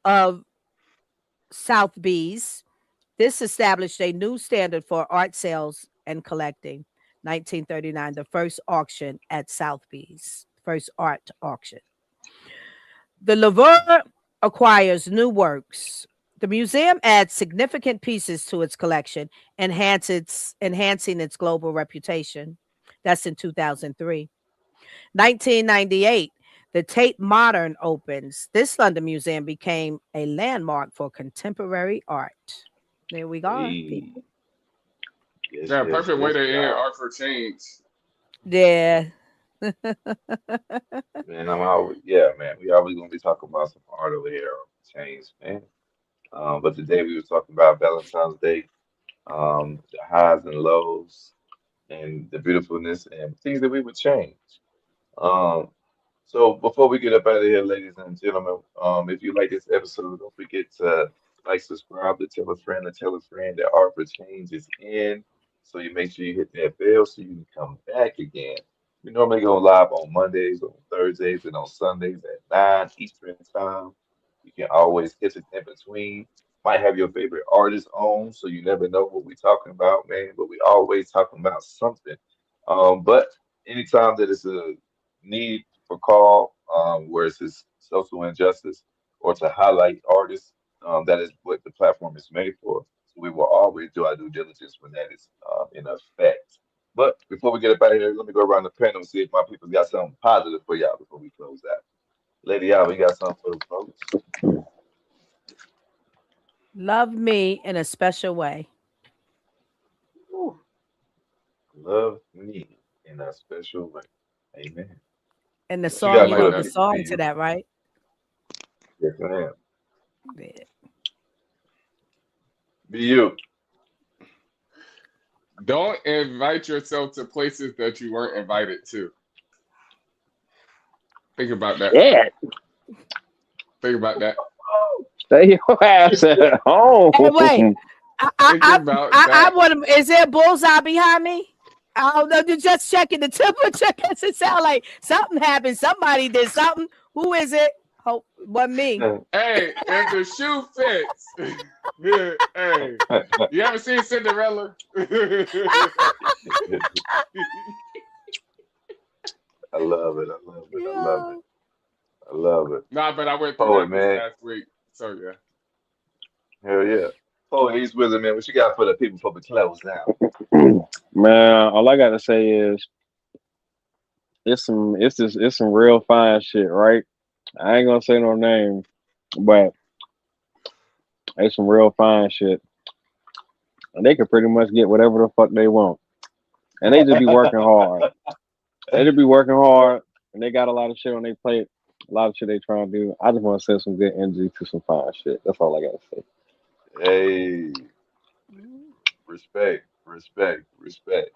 of Sotheby's. This established a new standard for art sales and collecting. 1939, the first auction at Sotheby's, first art auction. The Louvre acquires new works. The museum adds significant pieces to its collection, enhancing its global reputation. That's in 2003. 1998, the Tate Modern opens. This London museum became a landmark for contemporary art. There we go, Hey, people. yes, Yeah, yes, perfect way yes, to end y'all. Art for Change. Yeah. Man, I'm always, yeah, man. We always gonna be talking about some art over here on Change, man. But today we were talking about Valentine's Day, the highs and lows, and the beautifulness and things that we would change. Um, so before we get up out of here, ladies and gentlemen, if you like this episode, don't forget to like, subscribe, to tell a friend that Art for Change is in. So you make sure you hit that bell so you can come back again. We normally go live on Mondays, on Thursdays, and on Sundays at 9 Eastern time. You can always catch it in between. Might have your favorite artist on, so you never know what we're talking about, man. But we always talking about something. But anytime that it's a need for call, where it's this social injustice or to highlight artists, that is what the platform is made for. So we will always do our due diligence when that is in effect. But before we get up out of here, let me go around the panel and see if my people got something positive for y'all before we close out. Lady out, we got something for the folks. Love me in a special way. Whew. Love me in a special way. Amen. And the What you I song, got you like for wrote the the that. people, song to BU? that, right? Yes, ma'am. Yeah. BU. Don't invite yourself to places that you weren't invited to. Think about that. Yeah, Think about that. stay your ass at Hey, wait. home. Think about I that. want to. Is there a bullseye behind me? I don't know. Just checking the temperature. Cause it sound like something happened. Somebody did something. Who is it? Hope wasn't me. Hey, if the shoe fits, hey, you ever seen Cinderella? I love it. I love it. I love it. Yeah. I love it. Nah, but I went through Poet, that this man. past week. So yeah. Hell yeah. Poet, he's with it, man. What you got for the people before we close out? Man, all I gotta say is it's some real fine shit, right? I ain't gonna say no name, but it's some real fine shit. And they can pretty much get whatever the fuck they want. And they just be working hard. They just be working hard and they got a lot of shit on their plate, a lot of shit they trying to do. I just wanna send some good energy to some fine shit. That's all I gotta say. Hey, respect, respect, respect.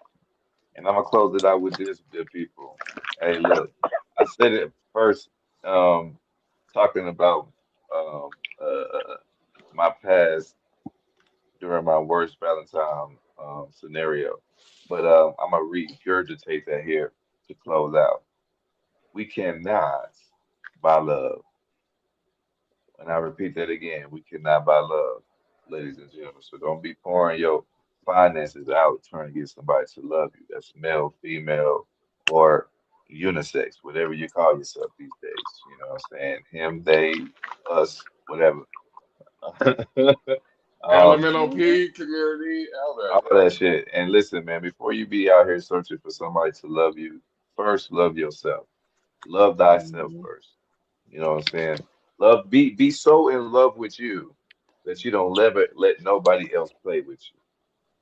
And I'm gonna close it out with this, good people. Hey, look, I said it first, talking about um, my past during my worst Valentine scenario, but I'm gonna regurgitate that here to close out. We cannot buy love, and I repeat that again. We cannot buy love, ladies and gentlemen. So don't be pouring your finances out trying to get somebody to love you. That's male, female, or unisex, whatever you call yourself these days. You know what I'm saying? Him, they, us, whatever. um, LMNOP community, all that. all that shit. And listen, man, before you be out here searching for somebody to love you, first love yourself. Love thyself Mhm. first. You know what I'm saying? Be so in love with you that you don't ever let nobody else play with you.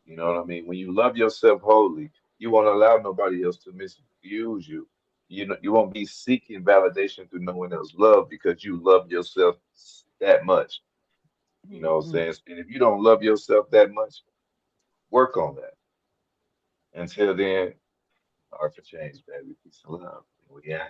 You know what I mean? When you love yourself wholly, you won't allow nobody else to misuse you. You know, you won't be seeking validation through no one else's love because you love yourself that much. You know what I'm Mhm. saying? And if you don't love yourself that much, work on that. Until then, art for change, baby. Peace and love. We out.